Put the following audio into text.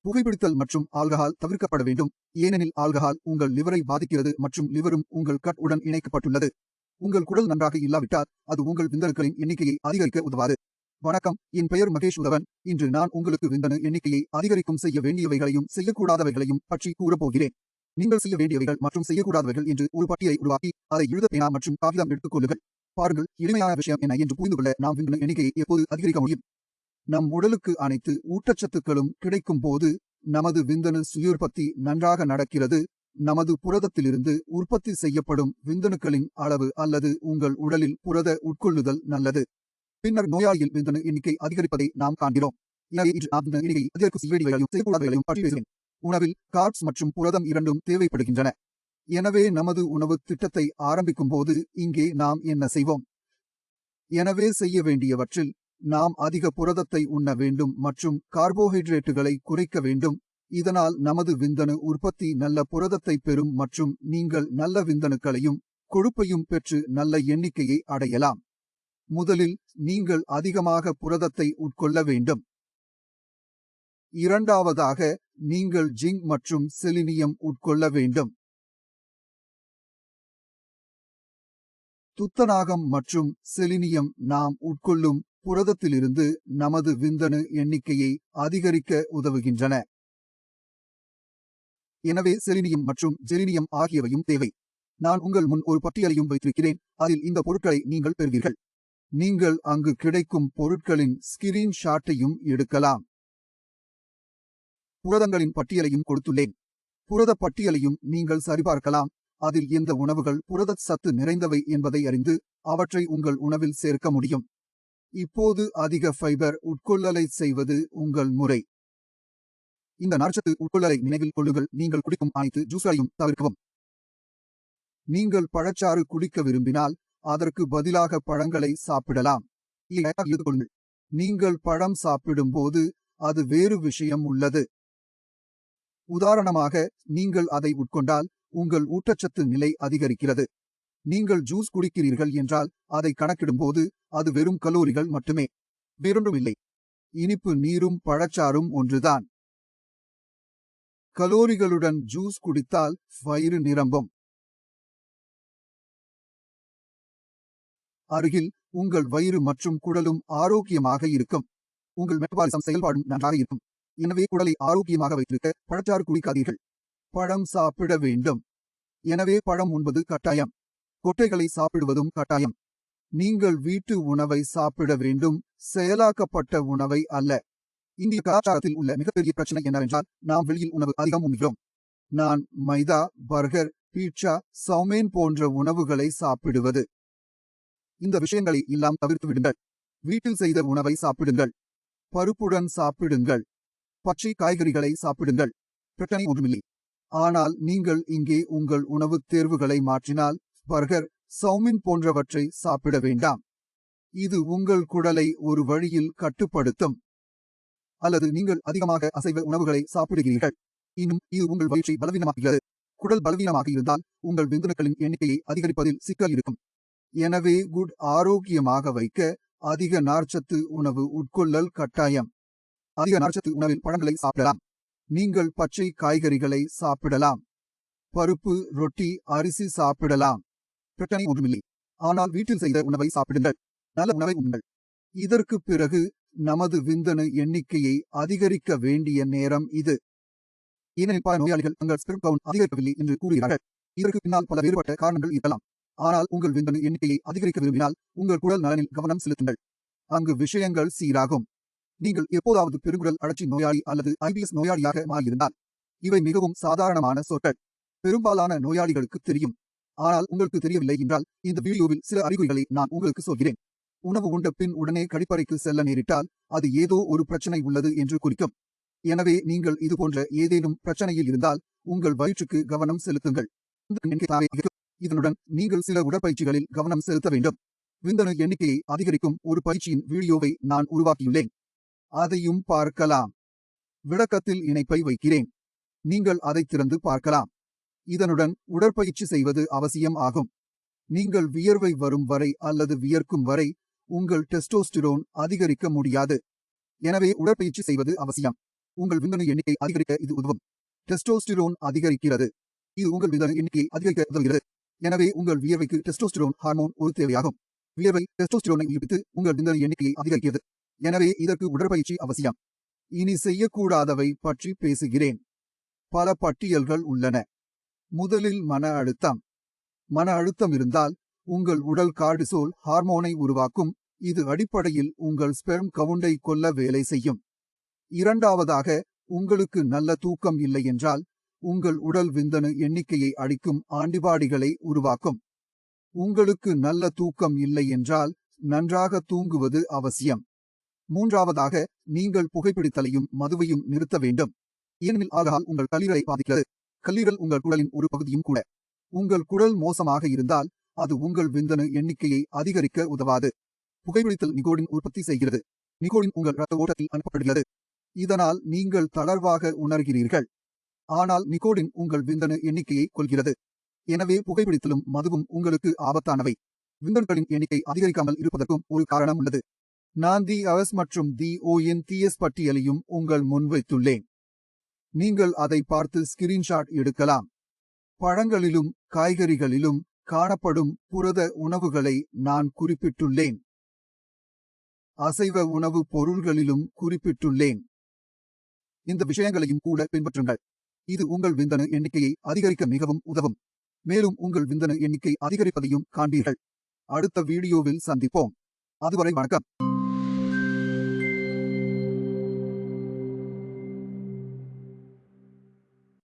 புகைப்பிடித்தல் மற்றும் ஆல்கஹால் தவிர்க்கப்பட வேண்டும், ஏனெனில் ஆல்கஹால் உங்கள் லிவரை பாதிக்கிறது மற்றும் லிவரும் உங்கள் கட் உடன் இணைக்கப்பட்டுள்ளது. உங்கள் குடல் நன்றாக இல்லாவிட்டால் அது உங்கள் விந்தணுக்களின் எண்ணிக்கையை அதிகரிக்க உதவாது. வணக்கம், என் பெயர் மகேஷ் உதவன். இன்று நான் உங்களுக்கு விந்தணு எண்ணிக்கையை அதிகரிக்கும் செய்ய வேண்டியவைகளையும் செய்யக்கூடாதவைகளையும் பற்றி கூறப்போகிறேன். நீங்கள் செய்ய வேண்டியவைகள் மற்றும் செய்யக்கூடாதவைகள் என்று ஒரு பட்டியலை உருவாக்கி அதை எழுத பேனா மற்றும் காகிதம் எடுத்துக் கொள்ளுங்கள். பாருங்கள், எளிமையான விஷயம் என்ன என்று புரிந்து கொள்ள நாம் விந்தணு எண்ணிக்கையை எப்போது அதிகரிக்க முடியும். நம் உடலுக்கு அனைத்து ஊட்டச்சத்துக்களும் கிடைக்கும் போது நமது விந்தணு சுயோற்பத்தி நன்றாக நடக்கிறது. நமது புரதத்திலிருந்து உற்பத்தி செய்யப்படும் விந்தணுக்களின் அளவு அல்லது உங்கள் உடலில் புரத உட்கொள்ளுதல் நல்லது. பின்னர் நோயாளியில் விந்தணு எண்ணிக்கை அதிகரிப்பதை நாம் காண்கிறோம். எனவே இன்று நாம் விந்தணு எண்ணிக்கையை அதிகரிக்கும் செய்ய வேண்டியவைகளையும் செய்யக்கூடாதவைகளையும் பற்றி பேசுகிறேன். உணவில் கார்ப்ஸ் மற்றும் புரதம் இரண்டும் தேவைப்படுகின்றன. எனவே நமது உணவு திட்டத்தை ஆரம்பிக்கும் போது இங்கே நாம் என்ன செய்வோம்? எனவே செய்ய வேண்டியவற்றில் நாம் அதிக புரதத்தை உண்ண வேண்டும் மற்றும் கார்போஹைட்ரேட்டுகளை குறைக்க வேண்டும். இதனால் நமது விந்தணு உற்பத்தி நல்ல புரதத்தை பெறும் மற்றும் நீங்கள் நல்ல விந்தணுக்களையும் கொழுப்பையும் பெற்று நல்ல எண்ணிக்கையை அடையலாம். முதலில் நீங்கள் அதிகமாக புரதத்தை உட்கொள்ள வேண்டும். இரண்டாவதாக, நீங்கள் ஜிங்க் மற்றும் செலினியம் உட்கொள்ள வேண்டும். துத்தநாகம் மற்றும் செலினியம் நாம் உட்கொள்ளும் புரதத்திலிருந்து நமது விந்தணு எண்ணிக்கையை அதிகரிக்க உதவுகின்றன. எனவே செலினியம் மற்றும் ஜெலினியம் ஆகியவையும் தேவை. நான் உங்கள் முன் ஒரு பட்டியலையும் வைத்திருக்கிறேன், அதில் இந்த பொருட்களை நீங்கள் பெறுவீர்கள். நீங்கள் அங்கு கிடைக்கும் பொருட்களின் ஸ்கிரீன் ஷாட்டையும் எடுக்கலாம். புரதங்களின் பட்டியலையும் கொடுத்துள்ளேன். புரத பட்டியலையும் நீங்கள் சரிபார்க்கலாம். அதில் எந்த உணவுகள் புரதச் சத்து நிறைந்தவை என்பதை அறிந்து அவற்றை உங்கள் உணவில் சேர்க்க முடியும். இப்போது அதிக ஃபைபர் உட்கொள்ளலை செய்வது உங்கள் முறை. இந்த நார்ச்சத்து உட்கொள்ளலை நினைவில் கொள்ளுங்கள். நீங்கள் குடிக்கும் அனைத்து ஜூஸ்களையும் தவிர்க்கவும். நீங்கள் பழச்சாறு குடிக்க விரும்பினால் அதற்கு பதிலாக பழங்களை சாப்பிடலாம். நீங்கள் பழம் சாப்பிடும்போது அது வேறு விஷயம் உள்ளது. உதாரணமாக, நீங்கள் அதை உட்கொண்டால் உங்கள் ஊட்டச்சத்து நிலை அதிகரிக்கிறது. நீங்கள் ஜூஸ் குடிக்கிறீர்கள் என்றால் அதை கணக்கிடும்போது அது வெறும் கலோரிகள் மட்டுமே, வேறொன்றும் இல்லை. இனிப்பு நீரும் பழச்சாறும் ஒன்றுதான். கலோரிகளுடன் ஜூஸ் குடித்தால் வயிறு நிரம்பும். அருகில் உங்கள் வயிறு மற்றும் குடலும் ஆரோக்கியமாக இருக்கும். உங்கள் மெட்டபாலிசம் செயல்பாடும் நன்றாக இருக்கும். எனவே குடலை ஆரோக்கியமாக வைத்திருக்க பழச்சாறு குடிக்காதீர்கள். பழம் சாப்பிட வேண்டும். எனவே பழம் உண்பது கட்டாயம். கொட்டைகளை சாப்பிடுவதும் கட்டாயம். நீங்கள் வீட்டு உணவை சாப்பிட வேண்டும், செயலாக்கப்பட்ட உணவை அல்ல. இந்திய கலாச்சாரத்தில் உள்ள மிகப்பெரிய பிரச்சனை என்னவென்றால் நாம் வெளியில் உணவு அதிகம் உண்கிறோம். நான் மைதா, பர்கர், பீட்சா, சௌமேன் போன்ற உணவுகளை சாப்பிடுவது. இந்த விஷயங்களை எல்லாம் தவிர்த்து விடுங்கள். வீட்டில் செய்த உணவை சாப்பிடுங்கள். பருப்புடன் சாப்பிடுங்கள். பச்சை காய்கறிகளை சாப்பிடுங்கள். பிரச்சனை ஒன்றுமில்லை. ஆனால் நீங்கள் இங்கே உங்கள் உணவு தேர்வுகளை மாற்றினால் பர்கர், சௌமின் போன்றவற்றை சாப்பிட வேண்டாம். இது உங்கள் குடலை ஒரு வழியில் கட்டுப்படுத்தும். அல்லது நீங்கள் அதிகமாக அசைவ உணவுகளை சாப்பிடுகிறீர்கள். இன்னும் இது உங்கள் வயிற்றை பலவீனமாக்குகிறது. குடல் பலவீனமாக இருந்தால் உங்கள் விந்தணுக்களின் எண்ணிக்கையை அதிகரிப்பதில் சிக்கல் இருக்கும். எனவே குட் ஆரோக்கியமாக வைக்க அதிக நார்ச்சத்து உணவு உட்கொள்ளல் கட்டாயம். அதிக நார்ச்சத்து உணவில் பழங்களை சாப்பிடலாம். நீங்கள் பச்சை காய்கறிகளை சாப்பிடலாம். பருப்பு, ரொட்டி, அரிசி சாப்பிடலாம். பிரச்சனை ஒன்றுமில்லை. ஆனால் வீட்டில் செய்த உணவை சாப்பிடுங்கள். நல்ல உணவை உண்ணுங்கள். இதற்கு பிறகு நமது விந்தணு எண்ணிக்கையை அதிகரிக்க வேண்டிய நேரம் இது. ஏனெனில் பல நோயாளிகள் தங்கள் ஸ்பெர்ம் கவுண்ட் அதிகரிக்கவில்லை என்று கூறுகிறார்கள். இதற்கு பின்னால் பல வேறுபட்ட காரணங்கள் இருக்கலாம். ஆனால் உங்கள் விந்தணு எண்ணிக்கையை அதிகரிக்க விரும்பினால் உங்கள் குடல் நலனில் கவனம் செலுத்துங்கள். அங்கு விஷயங்கள் சீராகும். நீங்கள் எப்போதாவது பெருங்குடல் அழற்சி நோயாளி அல்லது IBS நோயாளியாக மாறியிருந்தால் இவை மிகவும் சாதாரணமான சொற்கள். பெரும்பாலான நோயாளிகளுக்கு தெரியும். ஆனால் உங்களுக்கு தெரியவில்லை என்றால் இந்த வீடியோவில் சில அறிகுறிகளை நான் உங்களுக்கு சொல்கிறேன். உணவு உண்ட பின் உடனே கழிப்பறைக்கு செல்ல நேரிட்டால் அது ஏதோ ஒரு பிரச்சனை உள்ளது என்று குறிக்கும். எனவே நீங்கள் இதுபோன்ற ஏதேனும் பிரச்சனையில் இருந்தால் உங்கள் வயிற்றுக்கு கவனம் செலுத்துங்கள். இதனுடன் நீங்கள் சில உடற்பயிற்சிகளில் கவனம் செலுத்த வேண்டும். விந்தணு எண்ணிக்கையை அதிகரிக்கும் ஒரு பயிற்சியின் வீடியோவை நான் உருவாக்கியுள்ளேன். அதையும் பார்க்கலாம். விளக்கத்தில் இணைப்பை வைக்கிறேன். நீங்கள் அதை திறந்து பார்க்கலாம். இதனுடன் உடற்பயிற்சி செய்வது அவசியம் ஆகும். நீங்கள் வியர்வை வரும் வரை அல்லது வியர்க்கும் வரை உங்கள் டெஸ்டோஸ்டிரோன் அதிகரிக்க முடியாது. எனவே உடற்பயிற்சி செய்வது அவசியம். உங்கள் விந்தணு எண்ணிக்கை அதிகரிக்க இது உதவும். டெஸ்டோஸ்டிரோன் அதிகரிக்கிறது. இது உங்கள் விந்தணு எண்ணிக்கையை அதிகரிக்க உதவுகிறது. எனவே உங்கள் வியர்வைக்கு டெஸ்டோஸ்டிரோன் ஹார்மோன் ஒரு தேவையாகும். வியர்வை டெஸ்டோஸ்டிரோனை உயிர்ப்பித்து உங்கள் விந்தணு எண்ணிக்கையை அதிகரிக்கிறது. எனவே இதற்கு உடற்பயிற்சி அவசியம். இனி செய்யக்கூடாதவை பற்றி பேசுகிறேன். பல பட்டியல்கள் உள்ளன. முதலில் மன அழுத்தம். மன அழுத்தம் இருந்தால் உங்கள் உடல் கார்டிசோல் ஹார்மோனை உருவாக்கும். இது அடிப்படையில் உங்கள் ஸ்பெர்ம் கவுண்டை கொல்ல வேலை செய்யும். இரண்டாவதாக, உங்களுக்கு நல்ல தூக்கம் இல்லை என்றால் உங்கள் உடல் விந்தணு எண்ணிக்கையை அழிக்கும் ஆன்டிபாடிகளை உருவாக்கும். உங்களுக்கு நல்ல தூக்கம் இல்லை என்றால் நன்றாக தூங்குவது அவசியம். மூன்றாவதாக, நீங்கள் புகைப்பிடித்தலையும் மதுவையும் நிறுத்த வேண்டும். ஏனெனில் ஆல்கஹால் உங்கள் கல்லீரலை பாதிக்கிறது. கல்லீரல் உங்கள் குடலின் ஒரு பகுதியும் கூட. உங்கள் குடல் மோசமாக இருந்தால் அது உங்கள் விந்தணு எண்ணிக்கையை அதிகரிக்க உதவாது. புகைப்பிடித்தல் நிகோடின் உற்பத்தி செய்கிறது. நிகோடின் உங்கள் இரத்த ஓட்டத்தில் அனுப்பப்படுகிறது. இதனால் நீங்கள் தளர்வாக உணர்கிறீர்கள். ஆனால் நிகோடின் உங்கள் விந்தணு எண்ணிக்கையை கொல்கிறது. எனவே புகைப்பிடித்தலும் மதுவும் உங்களுக்கு ஆபத்தானவை. விந்தணுக்களின் எண்ணிக்கை அதிகரிக்காமல் இருப்பதற்கும் ஒரு காரணம் உள்ளது. நான் தி அவஸ் மற்றும் தி ONTS பட்டியலையும் உங்கள் முன் வைத்துள்ளேன். நீங்கள் அதை பார்த்து ஸ்கிரீன்ஷாட் எடுக்கலாம். பழங்களிலும் காய்கறிகளிலும் காணப்படும் புரத உணவுகளை நான் குறிப்பிட்டுள்ளேன். அசைவ உணவுப் பொருள்களிலும் குறிப்பிட்டுள்ளேன். இந்த விஷயங்களையும் கூட பின்பற்றுங்கள். இது உங்கள் விந்தணு எண்ணிக்கையை அதிகரிக்க மிகவும் உதவும். மேலும் உங்கள் விந்தணு எண்ணிக்கை அதிகரிப்பதையும் காண்பீர்கள். அடுத்த வீடியோவில் சந்திப்போம். அதுவரை வணக்கம்.